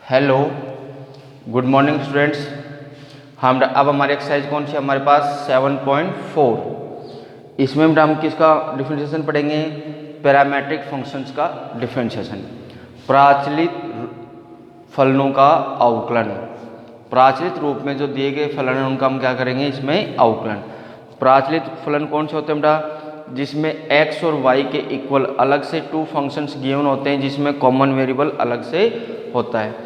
Hello, good morning students. हम अब हमारी एक्सरसाइज कौन सी हमारे पास 7.4। इसमें हम किसका डिफरेंशिएशन पढ़ेंगे? पैरामेट्रिक फंक्शंस का डिफरेंशिएशन। प्राचलित फलनों का अवकलन। प्राचलित रूप में जो दिए गए फलन हैं उनका हम क्या करेंगे इसमें अवकलन। प्राचलित फलन कौन से होते हैं बेटा? जिसमें x और y के इक्वल अलग से टू फंक्शंस गिवन होते हैं, जिसमें कॉमन वेरिएबल अलग से होता है।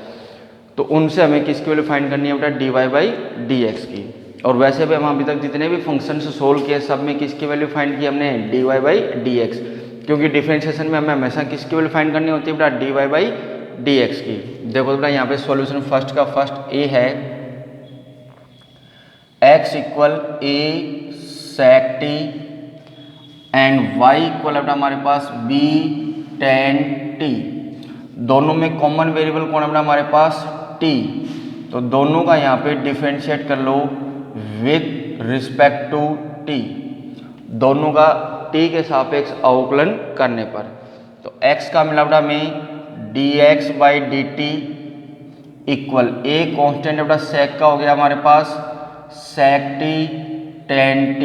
तो उनसे हमें किसकी वैल्यू फाइंड करनी है बेटा? dy बाई डी एक्स की। और वैसे भी हम अभी तक जितने भी फंक्शंस सोल्व किए सब में किसकी वैल्यू फाइंड की हमने? dy by D x. क्योंकि डिफरेंशिएशन में हमें हमेशा किसकी वैल्यू फाइंड करनी होती है बेटा? dy बाई डी एक्स की। देखो बेटा यहाँ पे सॉल्यूशन फर्स्ट का फर्स्ट ए है, x equal a sec t and y equal बेटा हमारे पास b tan t। दोनों में कॉमन वेरिएबल कौन है बेटा हमारे पास? t। तो दोनों का यहाँ पे डिफरेंशिएट कर लो विथ रिस्पेक्ट टू t। दोनों का t के सापेक्ष अवकलन करने पर तो x का मिला बेटा में dx by D T equal a constant बेटा sec का हो गया हमारे पास sec t tan t,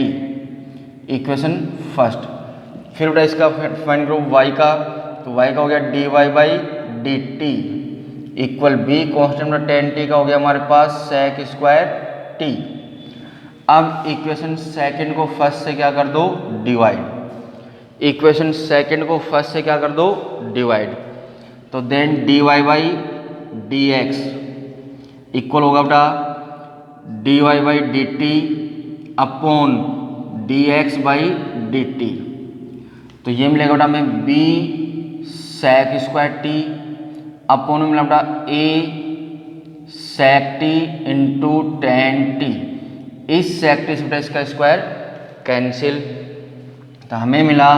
equation first. फिर बेटा इसका फाइंड करो y का, तो y का हो गया dy by D T equal b constant बेटा tan t का हो गया हमारे पास sec स्क्वायर t। अब इक्वेशन सेकंड को फर्स्ट से क्या कर दो? डिवाइड। इक्वेशन सेकंड को फर्स्ट से क्या कर दो? डिवाइड। तो then dy by D x equal होगा बेटा dy by D t upon D x by D t. तो ये मिलेगा बेटा हमें b sec square t upon में मिला बेटा a sec t into tan t। इस sec t से बेटा इसका स्क्वायर कैंसिल, तो हमें मिला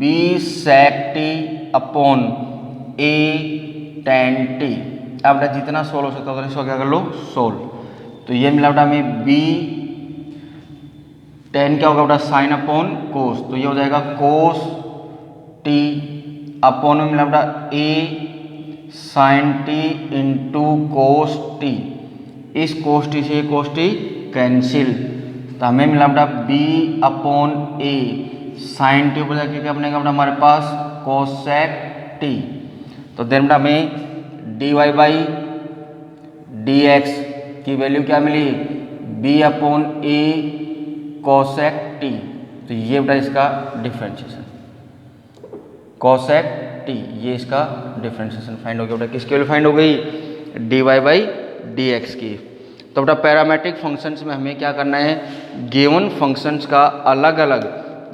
b sec t upon a tan t। अब बेटा जितना सोल्व हो सकता है इसको क्या कर लो? सोल्व। तो ये मिला बेटा हमें b tan क्या होगा बेटा? साइन अपॉन कोस, तो ये हो जाएगा कोस t अपॉन में मिला बेटा a sine t into cos t। इस कोस t से कोस t कैंसिल, तो हमें मिला बेटा b upon a sine t ऊपर जाके क्या बनेगा बेटा हमारे पास? Cosec t। तो देन बेटा हमें dy बाई डी एक्स की वैल्यू क्या मिली? b upon a cosec t। तो ये बेटा इसका डिफरेंशिएशन कोसेक t, ये इसका डिफरेंशिएशन फाइंड हो गया बेटा। किसकी वैल्यू फाइंड हो गई? dy बाई डी एक्स की। तो बेटा पैरामेट्रिक फंक्शंस में हमें क्या करना है? गिवन फंक्शंस का अलग अलग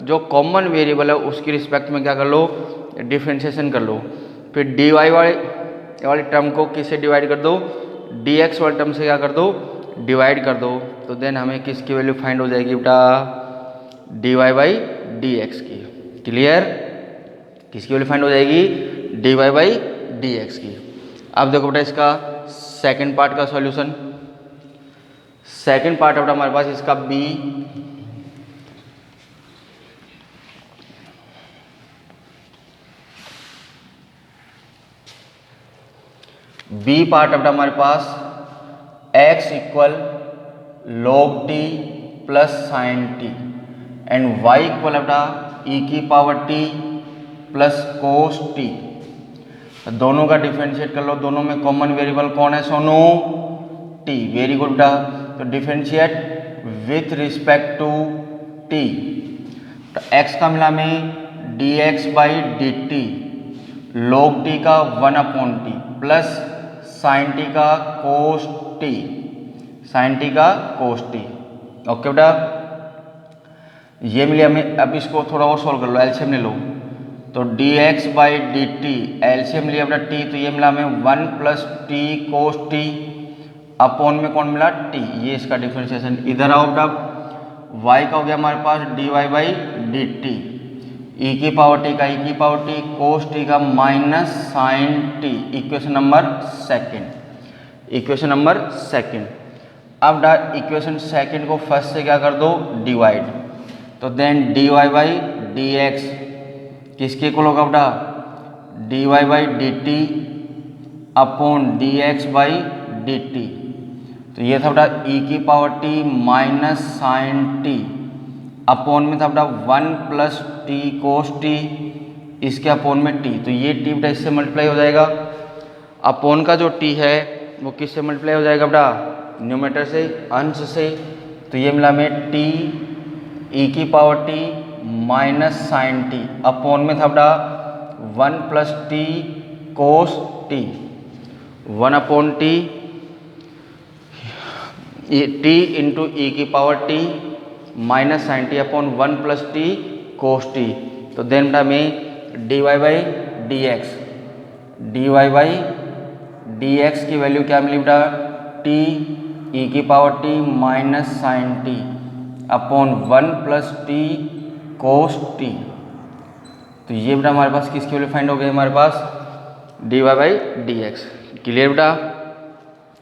जो कॉमन वेरिएबल है उसकी रिस्पेक्ट में क्या कर लो? डिफरेंशिएशन कर लो। फिर dy वाली टर्म को किससे डिवाइड कर दो? dx वाली टर्म से क्या कर दो? डिवाइड कर दो। तो देन हमें किसकी वैल्यू फाइंड हो जाएगी बेटा? dy बाई डी एक्स की। क्लियर? किसकी वैल्यू फाइंड हो जाएगी? dy बाई डी एक्स की। अब देखो बेटा इसका सेकंड पार्ट का सॉल्यूशन। सेकंड पार्ट बेटा हमारे पास इसका बी पार्ट बेटा हमारे पास x equal log t plus sine T and y equal बेटा e की power t plus cos t. दोनों का डिफरेंशिएट कर लो। दोनों में कॉमन वेरिएबल कौन है सोनू? t। वेरी गुड बेटा। तो differentiate with respect to t। तो x का मिला में dx by D t log t का 1 upon t plus sine T का कोस टी, साइन टी का कोस टी। ओके बेटा, ये मिले हमें। अब इसको थोड़ा और सोल्व कर लो, एलसीएम ले लो। तो dx by D T LCM लिया बेटा t, तो ये मिला हमें 1 plus T cos T upon में कौन मिला? t। ये इसका डिफरेंशिएशन। इधर आओ बेटा, y का हो गया हमारे पास dy by D t e की पावर t का e की पावर t कोस t का minus sine t। Equation number second. Equation number second. अब इक्वेशन सेकंड को फर्स्ट से क्या कर दो? डिवाइड। तो then dy by D x किसके इक्वल होगा बेटा? dy by D t upon D x by D t. तो ये था बेटा ई की power T minus sine T upon में था बेटा 1 प्लस टी कोस टी, इसके अपॉन में टी। तो ये टी बेटा इससे मल्टीप्लाई हो जाएगा। अपॉन का जो टी है वो किससे मल्टीप्लाई हो जाएगा बेटा? न्यूमरेटर से, अंश से। तो ये मिला में टी ई की power T minus sine T upon में था बेटा 1 plus T cos T, 1 upon T T into E की power T minus sine T upon 1 plus T cos T. तो देन बेटा में D Y by D X, D Y by D x की value क्या मिली बेटा? T ई की power T minus sine T upon 1 plus T cos T. तो ये बेटा हमारे पास किसकी वैल्यू फाइंड हो गई हमारे पास? D Y by D X. Clear बेटा?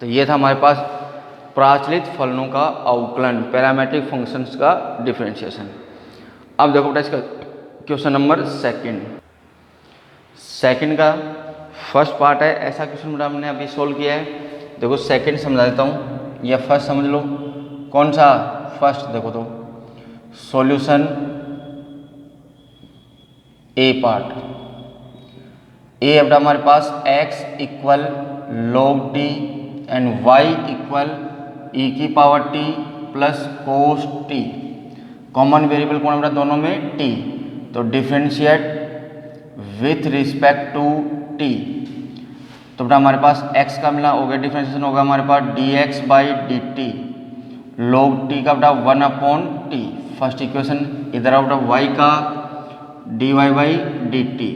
तो ये था हमारे पास प्रचलित फलनों का अवकलन, पैरामीट्रिक फंक्शंस का डिफरेंशिएशन। अब देखो बेटा इसका क्वेश्चन नंबर सेकंड का फर्स्ट पार्ट है। ऐसा क्वेश्चन बेटा हमने अभी सोल्व किया है। देखो सेकंड समझा देता हूँ या फर्स्ट समझ लो। कौन सा? फर्स्ट। देखो तो सॉल्यूशन ए पार्ट। ए अब हमारे पास x equal log t and y equal E की power t plus cos t। Common variable कौन है बेटा दोनों में? t। तो differentiate with respect to t। तो बेटा हमारे पास x का मिला हो गया, डिफरेंशिएशन होगा हमारे पास dx by D t log t का बेटा 1 अपॉन टी, फर्स्ट इक्वेशन। इधर आओ बेटा y का dy बाई डी टी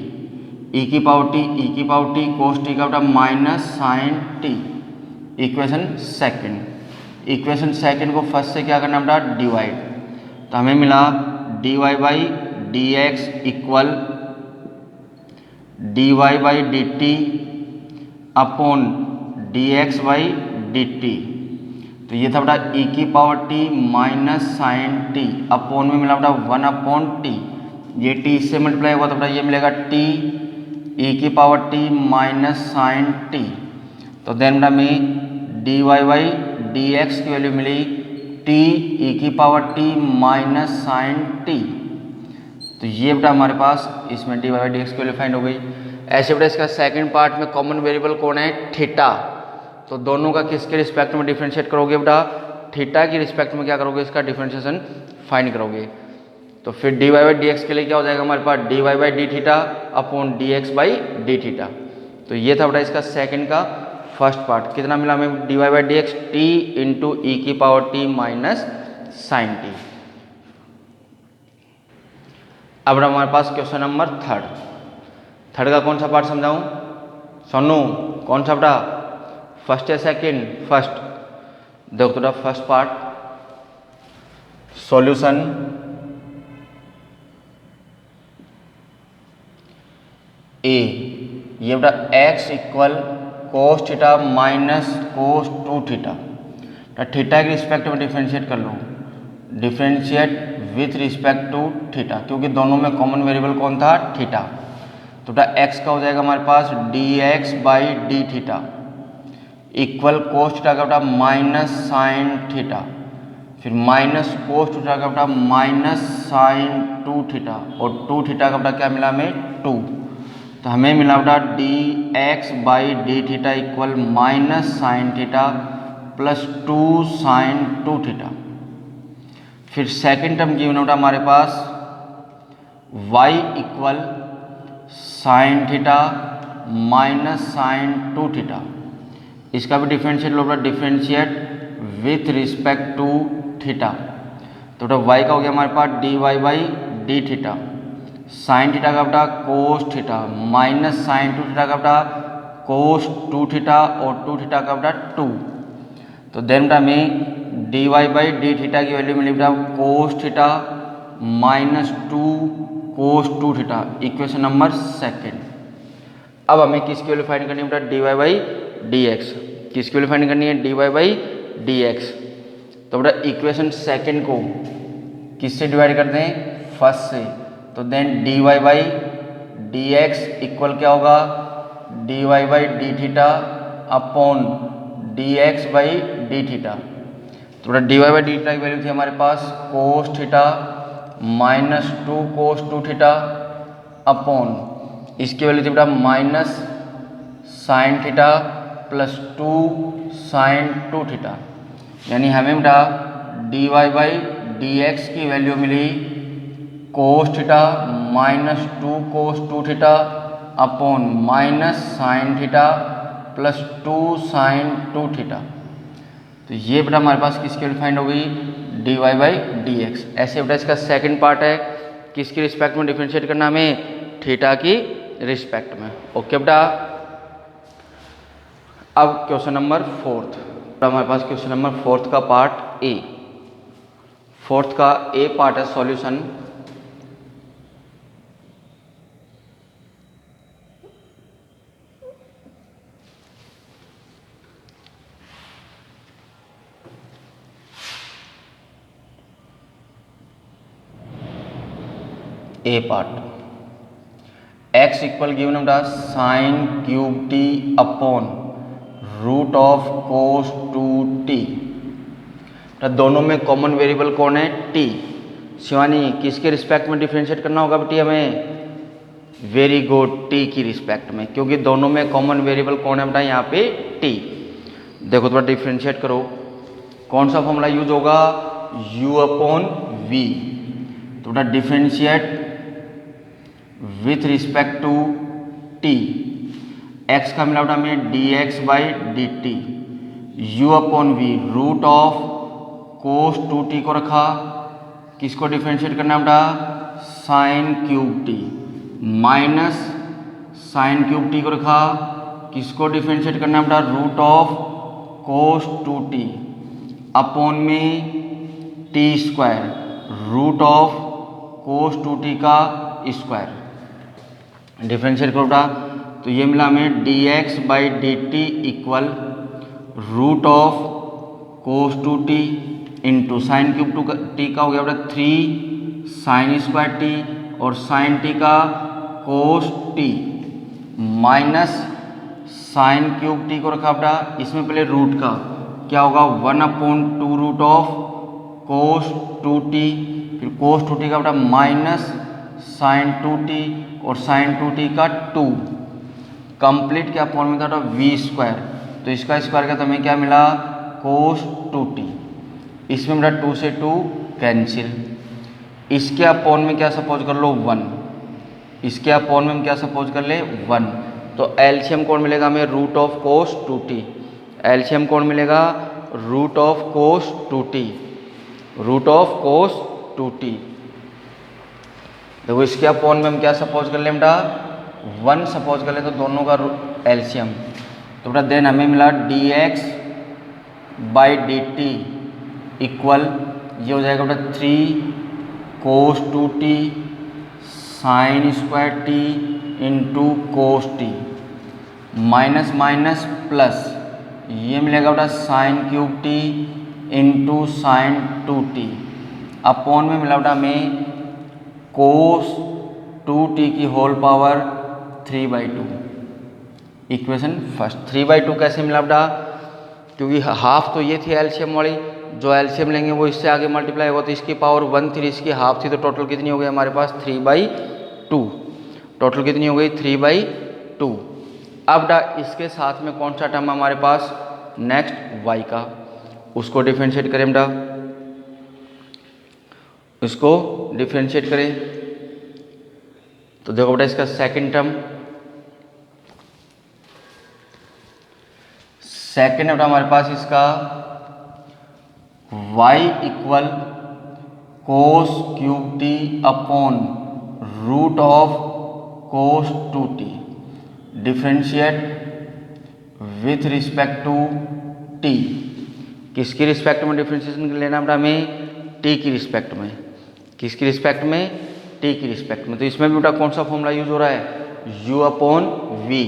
ई की पावर टी कोस टी का बेटा minus sine T, equation second. Equation second को फर्स्ट से क्या करना बेटा? डिवाइड। तो हमें मिला D Y by D x equal d Y by D t upon D x by D t. तो ये था बेटा ई की power T minus sine T upon में मिला बेटा 1 अपॉन टी। ये टी इससे मल्टीप्लाई हुआ तो बेटा ये मिलेगा टी ई की power T minus sine T. तो देन बेटा में D Y by D x की वैल्यू मिली टी ई की power T minus sine T. तो ये बेटा हमारे पास इसमें d Y by D x की वैल्यू फाइंड हो गई। ऐसे बेटा इसका सेकंड पार्ट में कॉमन वेरिएबल कौन है? थीटा। तो दोनों का किसके रिस्पेक्ट में डिफरेंशिएट करोगे बेटा? थीटा की रिस्पेक्ट में क्या करोगे? इसका डिफरेंशिएशन फाइंड करोगे। तो फिर D Y by D X के लिए क्या हो जाएगा हमारे पास? D Y by D theta upon D x by D theta. तो ये था बेटा इसका सेकंड का फर्स्ट पार्ट। कितना मिला हमें? D Y by D X T into E की power T minus sine T. अब हमारे पास क्वेश्चन नंबर थर्ड का कौन सा पार्ट समझाऊं? सोनू कौन सा बेटा? फर्स्ट या सेकंड? फर्स्ट। देखो बेटा फर्स्ट पार्ट सॉल्यूशन ए। ये बेटा x equal cos theta minus cos 2 theta. Theta के रिस्पेक्ट में डिफरेंशिएट कर लो, differentiate with respect to theta, क्योंकि दोनों में कॉमन वेरिएबल कौन था? थीटा। तो बेटा x का हो जाएगा हमारे पास dx by D theta equal cos theta का बेटा माइनस साइन थीटा, फिर माइनस कोस थीटा का बेटा माइनस साइन 2 थीटा, और 2 थीटा का बेटा क्या मिला हमें? 2। तो हमें मिला बेटा D x by D theta equal minus sine theta plus 2 sine 2 theta. फिर सेकंड टर्म गिवन बेटा हमारे पास y equal sine theta minus sine 2 theta. इसका भी डिफरेंशिएट लो बेटा, differentiate with respect to theta. तो बेटा y का हो गया हमारे पास D Y by D theta, sine theta का बेटा cos theta minus sine 2 theta का बेटा कोस 2 थीटा, और 2 थीटा का बेटा 2। तो देन बेटा हमें D Y by D theta की वैल्यू मिली बेटा cos theta minus 2 cos 2 theta, equation number second. अब हमें किसकी वैल्यू फाइंड करनी है बेटा? D Y by D x. किसकी वैल्यू फाइंड करनी है? D Y by D x. तो बेटा इक्वेशन सेकंड को किससे डिवाइड कर दें? फर्स्ट से। तो then D Y by D x equal क्या होगा? D Y by D theta upon D x by D theta. तो बेटा D Y by D theta की वैल्यू थी हमारे पास cos theta minus 2 cos 2 theta upon इसकी वैल्यू थी बेटा minus sine theta plus 2 sine 2 theta. यानी हमें बेटा D Y by D x की वैल्यू मिली cos theta minus 2 cos 2 theta upon minus sine theta plus 2 sine 2 theta. तो ये बेटा हमारे पास किसकी वैल्यू फाइंड हो गई, d Y by D x. ऐसे बेटा इसका सेकंड पार्ट है, किसकी रिस्पेक्ट में डिफरेंशिएट करना हमें, थीटा की रिस्पेक्ट में। ओके बेटा। अब क्वेश्चन नंबर 4 हमारे पास क्वेश्चन नंबर 4 का पार्ट ए। 4 का ए पार्ट है solution. A part x equal given बेटा sine cube T upon root of cos 2t। दोनों में कॉमन वेरिएबल कौन है, t। शिवानी किसके रिस्पेक्ट में डिफरेंशिएट करना होगा बेटी हमें, वेरी गुड, t की रिस्पेक्ट में, क्योंकि दोनों में कॉमन वेरिएबल कौन है बेटा यहाँ पे t। देखो थोड़ा डिफरेंशिएट करो, कौन सा फॉर्मूला यूज होगा, u अपॉन v। तो बेटा differentiate with respect to t, x का मिला बेटा हमें dx by D T, U upon V root of cos 2t को रखा, किसको डिफरेंशिएट करना बेटा, sine cube T, minus sine cube T को रखा, किसको डिफरेंशिएट करना बेटा, root of cos 2t upon में T square, root of cos 2t का स्क्वायर। डिफरेंशिएट करो बेटा, तो ये मिला हमें D x by D T equal root of cos 2t into sine cube 2t का हो गया बेटा 3 साइन स्क्वायर टी और साइन टी का cos T minus sine cube T को रखा बेटा, इसमें पहले रूट का क्या होगा 1/2 रूट ऑफ कोस 2t, फिर कोस 2t का बेटा माइनस साइन 2t और साइन 2t का 2 कंप्लीट क्या फॉर्म में था वी स्क्वायर। तो इसका स्क्वायर का तो हमें क्या मिला, कोस 2t। इसमें मेरा 2 से 2 कैंसिल, इसके अपॉन में क्या सपोज कर लो 1, इसके अपॉन में हम क्या सपोज कर ले 1। तो एलसीएम कौन मिलेगा हमें, root of cos 2t। LCM कौन मिलेगा, root of cos 2t, root of cos 2t। देखो इसके अपॉन में हम क्या सपोज कर लें बेटा 1 सपोज कर ले, तो दोनों का एलसीएम। तो बेटा देन हमें मिला dx by D T equal ये हो जाएगा बेटा 3 cos 2t sign square T into cos T minus minus plus, ये मिलेगा बेटा sine cube T into sign 2t upon में मिला बेटा हमें कोस 2t की होल पावर 3/2। इक्वेशन फर्स्ट 3/2 कैसे मिला बेटा, क्योंकि हाफ तो ये थी एलसीएम वाली, जो एलसीएम लेंगे वो इससे आगे मल्टीप्लाई होगा, तो इसकी पावर 1 थी, इसकी हाफ थी, तो टोटल कितनी हो गई हमारे पास 3/2। टोटल कितनी हो गई 3/2। अब बेटा इसके साथ में कौन सा टर्म हमारे पास, नेक्स्ट y का, उसको डिफरेंशिएट करें बेटा, इसको डिफरेंशिएट करें। तो देखो बेटा इसका सेकंड टर्म, सेकंड बेटा हमारे पास इसका y equal cos cube T upon root of cos 2t differentiate with respect to t। किसकी रिस्पेक्ट में डिफरेंशिएशन लेना बेटा हमें, t की रिस्पेक्ट में। किसकी रिस्पेक्ट में, t की रिस्पेक्ट में। तो इसमें भी बेटा कौन सा फॉर्मूला यूज हो रहा है, u अपॉन v।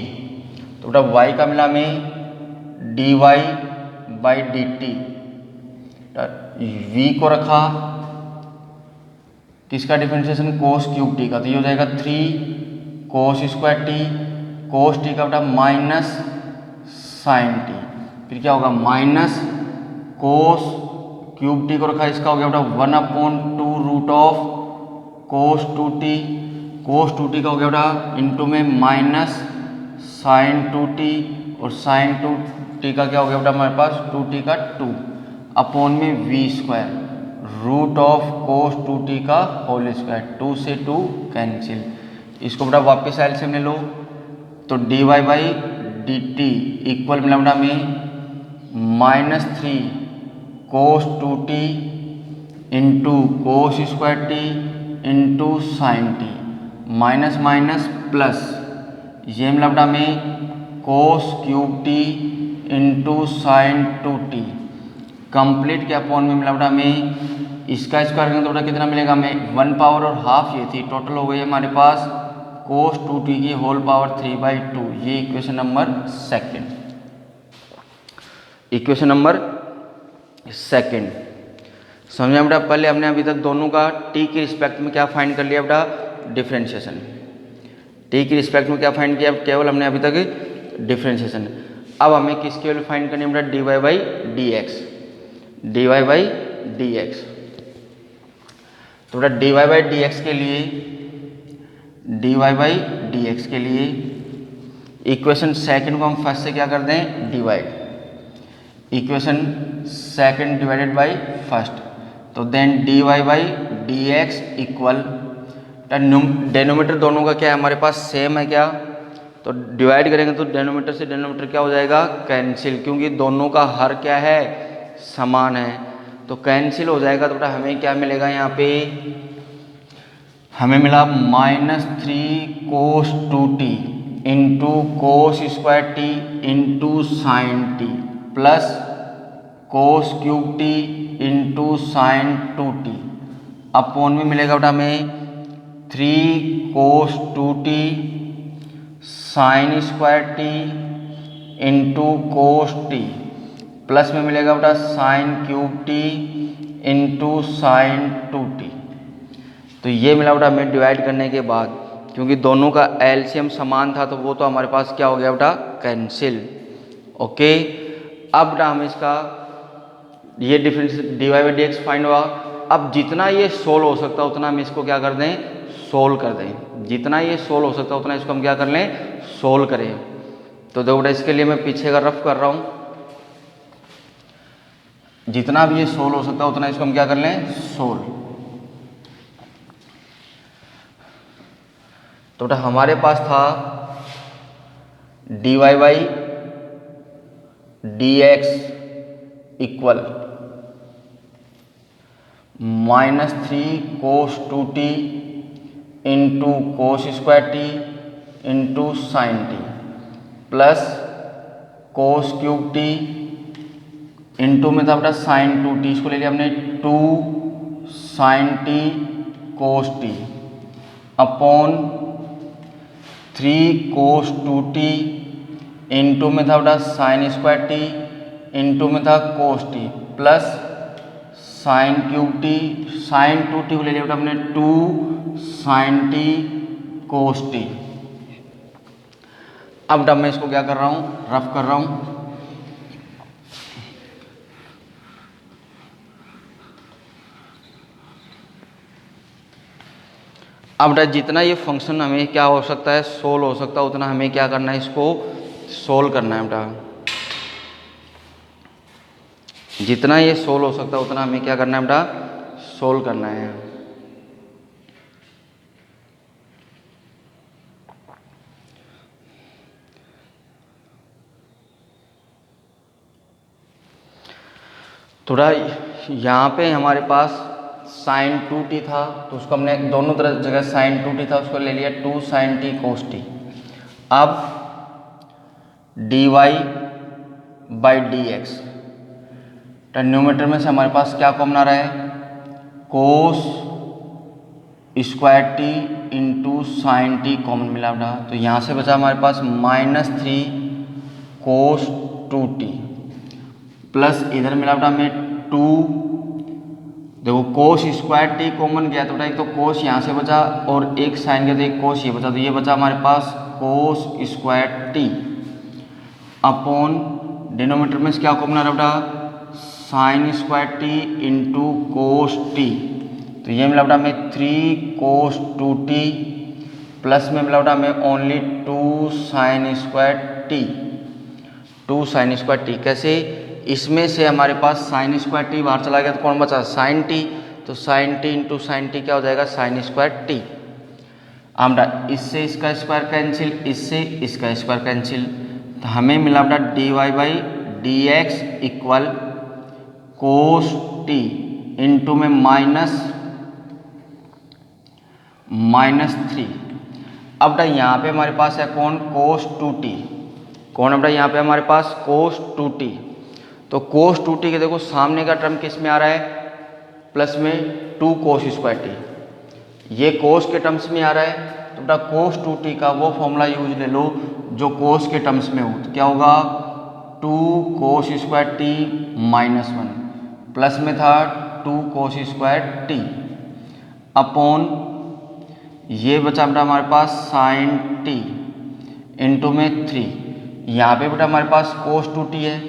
तो बेटा y का मिला हमें dy by D T, v को रखा, किसका डिफरेंशिएशन कोस क्यूब टी का, तो ये हो जाएगा 3 कोस स्क्वायर टी कोस टी का बेटा माइनस साइन टी, फिर क्या होगा माइनस कोस क्यूब टी को रखा, इसका हो गया बेटा 1/2 root of cos 2t, cos 2t का हो गया बेटा इंटू में माइनस साइन 2t, और साइन 2t का क्या हो गया बेटा हमारे पास 2t का 2 अपॉन में v square root of cos 2t का होल स्क्वायर, 2 से 2 कैंसिल। इसको बेटा वापस एलसीएम ले लो, तो dy by D T equal मिला बेटा में -3 cos 2t into cos square T into sine T, minus minus plus, ये मिला बेटा में कोस cube T into sign 2t complete के अपॉन में मिला बेटा में इसका स्क्वायर करेंगे तो बेटा कितना मिलेगा हमें 1 पावर और हाफ ये थी, टोटल हो गई हमारे पास कोस 2t की होल पावर 3/2। ये equation number second, equation number second समझे बेटा। पहले हमने अभी तक दोनों का t के रिस्पेक्ट में क्या फाइंड कर लिया बेटा डिफरेंशिएशन, t की रिस्पेक्ट में क्या फाइंड किया केवल हमने अभी तक डिफरेंशिएशन। अब हमें किसके वैल्यू फाइंड करनी है बेटा dy by D x, dy by D x. तो बेटा dy बाई डी एक्स के लिए, dy बाई डी एक्स के लिए इक्वेशन सेकंड को हम फर्स्ट से क्या कर दें divide, equation second divided by first, तो then dy by D x equal, denominator दोनों का क्या है हमारे पास सेम है क्या, तो डिवाइड करेंगे तो डेनोमीटर से डेनोमीटर क्या हो जाएगा कैंसिल, क्योंकि दोनों का हर क्या है समान है, तो कैंसिल हो जाएगा। तो बेटा हमें क्या मिलेगा यहाँ पे, हमें मिला -3 cos 2t into cos square T into sine T plus cos cube T into sign 2t upon में मिलेगा बेटा हमें 3 cos 2t sign square T into cos T plus में मिलेगा बेटा sine cube T into sign 2t। तो ये मिला बेटा हमें डिवाइड करने के बाद, क्योंकि दोनों का एलसीएम समान था तो वो तो हमारे पास क्या हो गया बेटा कैंसिल। ओके, अब बेटा हम इसका ये difference dy by D x find हुआ। अब जितना ये सोल्व हो सकता है उतना हम इसको क्या कर दें सोल्व कर दें, जितना ये सोल्व हो सकता है उतना इसको हम क्या कर लें सोल्व करें। तो देखो बेटा इसके लिए मैं पीछे का रफ कर रहा हूँ, जितना भी ये सोल्व हो सकता है उतना इसको हम क्या कर लें सोल्व। तो बेटा हमारे पास था dy by D x equal -3 cos 2t into cos square T into sine T plus cos cube T into में था बेटा साइन 2t, इसको ले लिया हमने 2 sine T cos T upon 3 cos 2t into में था बेटा साइन स्क्वायर टी इंटू में था cos T plus sine cube T, sine 2t को ले लिया बेटा हमने 2 साइन टी कोस टी। अब बेटा मैं इसको क्या कर रहा हूँ रफ कर रहा हूँ। अब बेटा जितना ये फंक्शन हमें क्या हो सकता है सोल्व हो सकता है उतना हमें क्या करना है इसको सोल्व करना है बेटा, जितना ये सोल्व हो सकता है उतना हमें क्या करना है बेटा सोल्व करना है। थोड़ा यहाँ पे हमारे पास साइन 2t था तो उसको हमने दोनों तरह जगह साइन 2t था उसको ले लिया 2 साइन टी कोस टी। अब dy by D X, numerator में से हमारे पास क्या कॉमन आ रहा है कोस square T into sine T common मिला बेटा, तो यहाँ से बचा हमारे पास -3 कोस 2t प्लस इधर मिला बेटा हमें 2, देखो कोस स्क्वायर टी कॉमन गया तो बेटा एक तो कोस यहाँ से बचा और एक साइन गया तो एक कोस ये बचा, तो ये बचा हमारे पास cos square T upon denominator में क्या कॉमन आ रहा बेटा sine square T into cos T. तो ये मिला बेटा हमें 3 कोस 2t प्लस में मिला बेटा हमें only 2 sine square T, 2 sine square T. कैसे, इसमें से हमारे पास साइन स्क्वायर टी बाहर चला गया तो कौन बचा साइन टी, तो sine t into sine t क्या हो जाएगा साइन स्क्वायर टी। अब इससे इसका स्क्वायर कैंसिल, इससे इसका स्क्वायर कैंसिल, तो हमें मिला बेटा D Y by D x equal cos t into में -3। अब बेटा यहाँ पे हमारे पास है कौन कोस 2t, कौन है बेटा यहाँ पे हमारे पास कोस 2t। तो कोस 2t के देखो सामने का टर्म किस में आ रहा है प्लस में 2 कोस स्क्वायर टी, ये कोस के टर्म्स में आ रहा है। तो बेटा कोस 2t का वो फॉर्मूला यूज ले लो जो कोस के टर्म्स में हो, तो क्या होगा 2 कोस स्क्वायर टी -1 प्लस में था 2 कोस स्क्वायर टी अपॉन ये बचा बेटा हमारे पास साइन टी इंटू में 3। यहाँ पे बेटा हमारे पास कोस 2t है,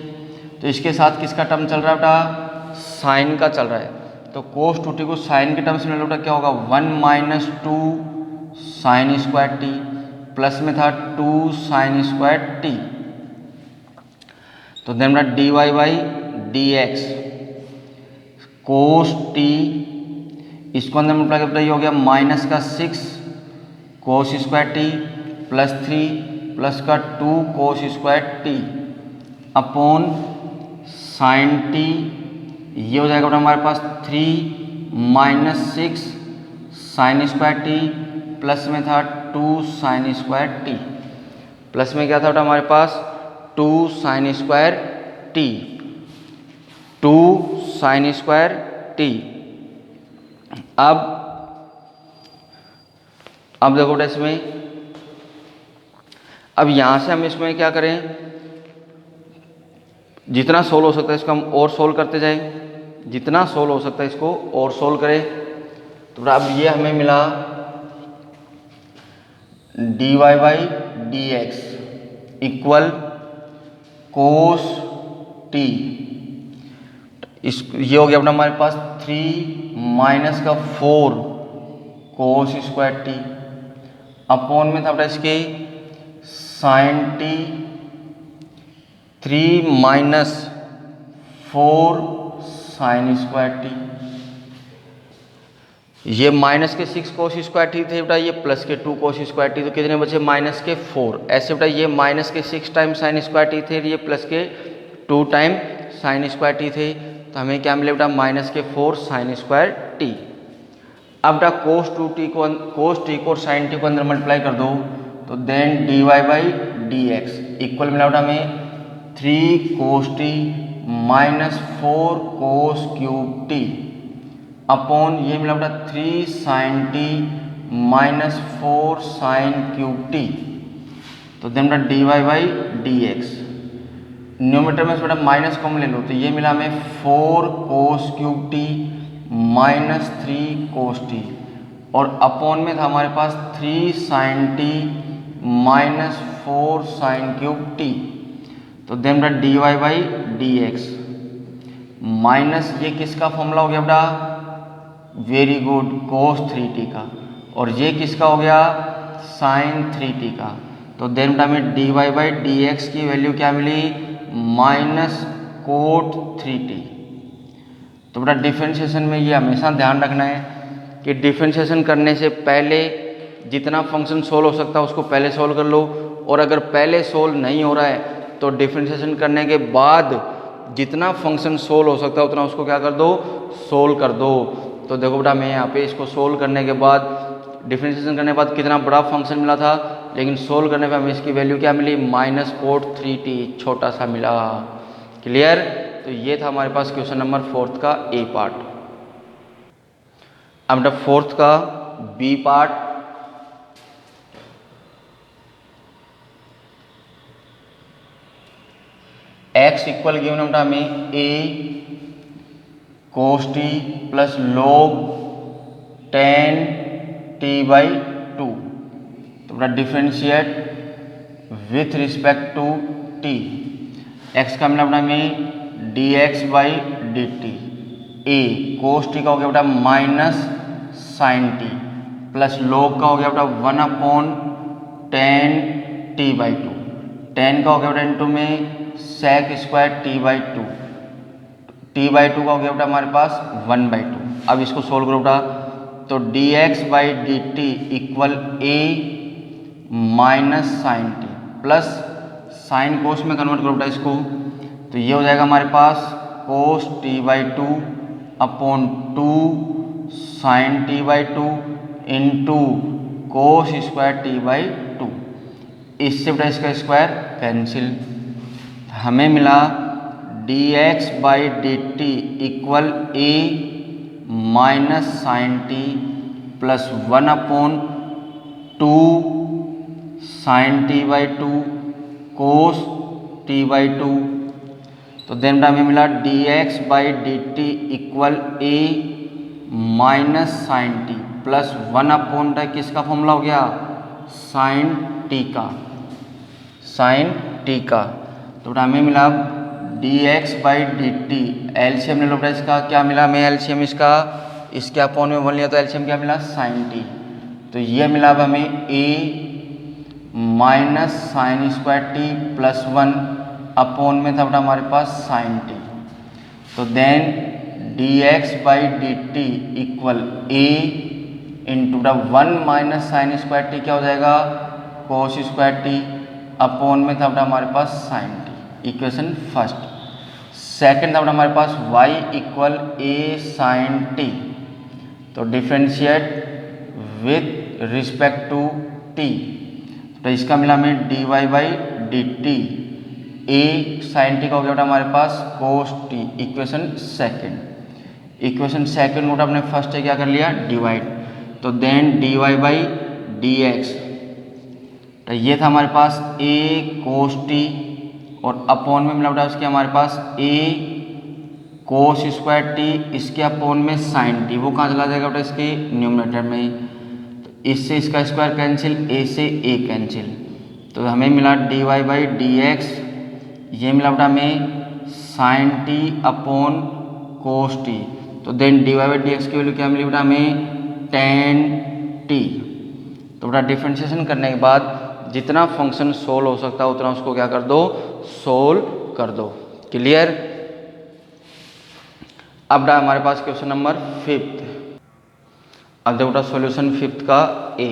तो इसके साथ किसका टर्म चल रहा है बेटा साइन का चल रहा है। तो कोस 2t को साइन के टर्म्स में बेटा क्या होगा 1 - 2 साइन स्क्वायर टी प्लस में था 2 साइन स्क्वायर टी। तो देन बेटा D Y by D x cos t, इसको अंदर मल्टीप्लाई करते ये हो गया -6 cos square T plus 3 plus का 2 cos square T upon sine t, ये हो जाएगा हमारे पास 3 - 6 साइन स्क्वायर टी प्लस में था 2 साइन स्क्वायर टी, प्लस में क्या था बेटा हमारे पास 2 sine square T, 2 sine square T. अब देखो बेटा इसमें, अब यहां से हम इसमें क्या करें, जितना सोल्व हो सकता है इसको हम और सोल्व करते जाएं, जितना सोल्व हो सकता है इसको और सोल्व करें। तो अब ये हमें मिला D Y by D x equal cos t, इस ये हो गया अपना हमारे पास 3 - 4 कोस स्क्वायर टी अपॉन में था बेटा इसके sine t 3 - 4 sine square t. ये -6 कोस स्क्वायर टी थे बेटा, ये प्लस के 2 कोस स्क्वायर टी, तो कितने बचे -4। ऐसे बेटा ये -6 टाइम साइन स्क्वायर टी थे, ये प्लस के 2 टाइम साइन स्क्वायर टी थे, तो हमें क्या मिले बेटा -4 साइन स्क्वायर टी। अब बेटा कोस टी को और साइन टी को अंदर मल्टीप्लाई कर दो, तो then D Y by D x equal मिला बेटा हमें 3 cos T -4 cos cube T upon ये मिला बेटा 3 sine T -4 sine cube T. तो देन बेटा D Y by D X, numerator में बेटा माइनस कॉमन ले लो, तो ये मिला हमें 4 cos cube t -3 cos t और अपॉन में था हमारे पास 3 sine T -4 sine cube T. तो देन बेटा D Y by D x minus ये किसका फॉर्मूला हो गया बेटा, वेरी गुड, कोस 3t का, और ये किसका हो गया साइन 3t का। तो देन बेटा हमें D Y by D x की वैल्यू क्या मिली -कोट 3t। तो बेटा डिफरेंशिएशन में ये हमेशा ध्यान रखना है कि डिफरेंशिएशन करने से पहले जितना फंक्शन सोल्व हो सकता है उसको पहले सोल्व कर लो, और अगर पहले सोल्व नहीं हो रहा है तो डिफरेंशिएशन करने के बाद जितना फंक्शन सोल्व हो सकता है उतना उसको क्या कर दो सोल्व कर दो। तो देखो बेटा मैं यहाँ पे इसको सोल्व करने के बाद डिफरेंशिएशन करने के बाद कितना बड़ा फंक्शन मिला था, लेकिन सोल्व करने पे हमें इसकी वैल्यू क्या मिली -कोट 3t, छोटा सा मिला। क्लियर। तो ये था हमारे पास क्वेश्चन नंबर 4 का ए पार्ट। अब बेटा 4 का B part, x equal given बेटा हमें a cos T plus log 10t/2। तो बेटा differentiate with respect to t. X का मिला बेटा में d x by D T, a cos t का हो गया बेटा minus sine T, plus log का हो गया बेटा 1/10 टी बाई टू, 10 का हो गया बेटा इंटू में sec square T by two, t by two का हो गया बेटा हमारे पास 1/2। अब इसको सोल्व करो बेटा, तो d x by D T equal A minus sine T, plus sine cos में कन्वर्ट करो बेटा इसको, तो ये हो जाएगा हमारे पास cos T by two upon 2 sine T by two into cos square T by two. इससे बेटा इसका स्क्वायर कैंसिल, हमें मिला D x by D T equal A minus sine T plus 1/2 sine T by two cos T by two. तो then हमें मिला D x by D T equal A minus sine T plus 1/, किसका formula हो गया sine T का, sign T का। तो बेटा हमें मिला D x by D T, LCM ले लो बेटा इसका, क्या मिला हमें एलसीएम इसका, इसके अपॉन में 1 लिया तो एलसीएम क्या मिला साइन टी, तो ये मिला अब हमें A minus sine square T plus 1 upon में था बेटा हमारे पास साइन टी। तो then D x by D T equal A into बेटा 1 माइनस साइन स्क्वायर टी क्या हो जाएगा कोस स्क्वायर टी अपॉन में था बेटा हमारे पास sine T, equation first. Second था बेटा हमारे पास y equal A sine T, तो differentiate with respect to T, तो इसका मिला हमें D Y by D T, A sine T का हो गया बेटा हमारे पास cos T, equation second. Equation second को हमने फर्स्ट से क्या कर लिया डिवाइड, तो then D Y by D x, तो ये था हमारे पास ए कोस टी और अपॉन में मिला बेटा उसके हमारे पास ए कोस स्क्वायर टी, इसके अपॉन में साइन टी, वो कहाँ चला जाएगा बेटा इसके न्यूमरेटर में ही, तो इससे इसका स्क्वायर कैंसिल, ए से ए कैंसिल, तो हमें मिला D Y by D X, ये मिला बेटा हमें sine T upon cos T, तो then D Y by D x की वैल्यू क्या मिली बेटा हमें 10t। तो बेटा डिफ्रेंशिएशन करने के बाद जितना फंक्शन सोल्व हो सकता है उतना उसको क्या कर दो सोल्व कर दो, क्लियर। अब बेटा हमारे पास क्वेश्चन नंबर 5th, अब देखो बेटा सॉल्यूशन 5th का ए,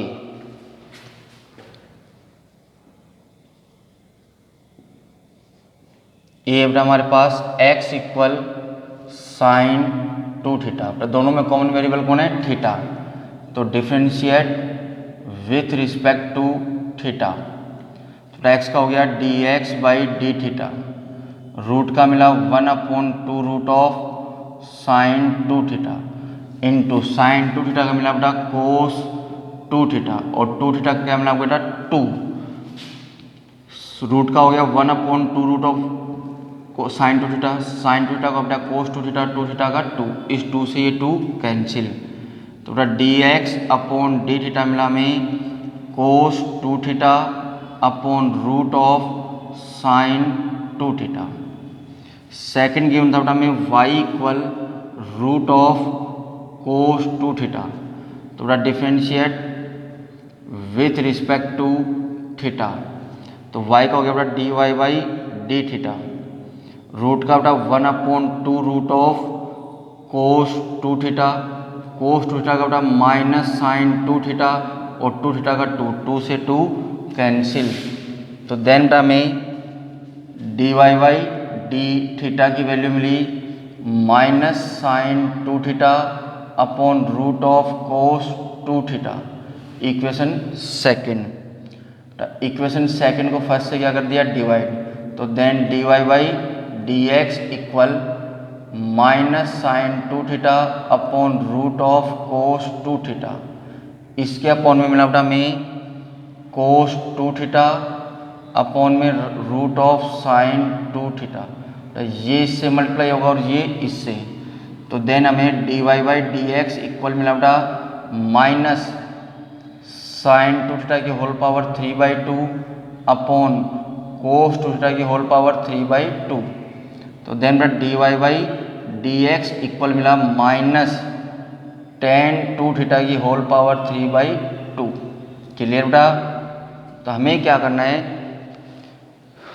ये बेटा हमारे पास x इक्वल साइन 2 थीटा, दोनों में कॉमन वेरिएबल कौन है थीटा, तो differentiate with respect to theta, तो x का हो गया d x by D theta, root का मिला 1/2 root of sine 2 theta into sine 2 theta का मिला बेटा कोस 2 थीटा और 2 थीटा का क्या मिला बेटा 2, रूट का हो गया 1/2 root of sine 2 theta, sine 2 theta का बेटा कोस 2 थीटा, 2 थीटा का 2, इस 2 से ये 2 कैंसिल, तो बेटा D x upon d theta मिला हमें cos 2 theta upon root of sine 2 theta. Second given था बेटा हमें y equal root of cos 2 theta, तो बेटा differentiate with respect to theta, तो y का हो गया बेटा D Y by D theta, root का बेटा 1/2 root of cos 2 theta, cos 2 theta का बेटा माइनस साइन 2 थीटा और 2 थीटा का 2, 2 से 2 कैंसिल, तो देन बेटा हमें D Y by D theta की वैल्यू मिली minus sine 2 theta upon root of cos 2 theta, equation second. Equation second को फर्स्ट से क्या कर दिया डिवाइड, तो then D Y by D x equal minus sine 2 theta upon root of cos 2 theta, इसके upon में मिला बेटा हमें कोस 2 थीटा अपॉन में रूट ऑफ साइन 2 थीटा, तो ये इससे मल्टीप्लाई होगा और ये इससे, तो देन हमें D Y by D x equal मिला बेटा माइनस साइन 2 थीटा की whole power 3/2 upon cos 2 theta की होल पावर 3/2। तो देन बेटा dy/dx इक्वल मिला माइनस tan 2 थीटा की होल पावर 3/2। क्लियर बेटा। तो हमें क्या करना है,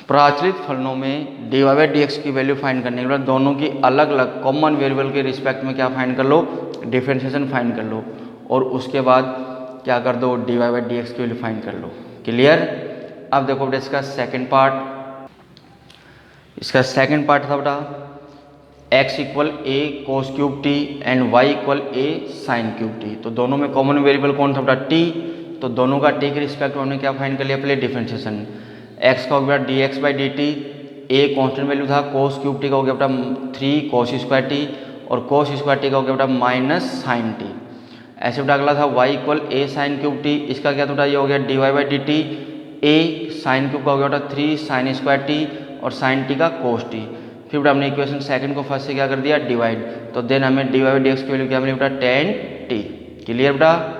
प्रचलित फलनों में dy/dx की वैल्यू फाइंड करने के बाद दोनों की अलग अलग कॉमन वेरिएबल के रिस्पेक्ट में क्या फाइंड कर लो, डिफरेंशिएशन फाइंड कर लो, और उसके बाद क्या कर दो, dy/dx की वैल्यू फाइंड कर लो। क्लियर। अब देखो बेटा इसका सेकंड पार्ट था बेटा x equal a cos cube T and y equal a sign cube T. तो दोनों में कॉमन वेरिएबल कौन था बेटा, t। तो दोनों का t के रिस्पेक्ट में हमने क्या फाइंड कर लिया, पहले डिफरेंशिएशन। x का हो गया dx/dt, a कॉन्स्टेंट वैल्यू था, कोस क्यूब टी का हो गया बेटा 3 कोस स्क्वायर टी, और कोस स्क्वायर टी का हो गया बेटा माइनस साइन टी। ऐसे बेटा अगला था y equal a sign cube T, इसका क्या बेटा ये हो गया dy/dt, a साइन क्यूब का हो गया बेटा 3 साइन स्क्वायर टी और साइन टी का कोस टी। फिर बेटा हमने इक्वेशन सेकंड को फर्स्ट से क्या कर दिया, डिवाइड। तो देन हमें dy/dx की वैल्यू क्या मिली बेटा, tan t। क्लियर बेटा।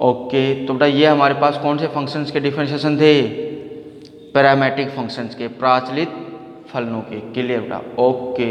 ओके। तो बेटा ये हमारे पास कौन से फंक्शंस के डिफरेंशिएशन थे, पैरामीट्रिक फंक्शंस के, प्रचलित फलनों के। क्लियर बेटा। ओके।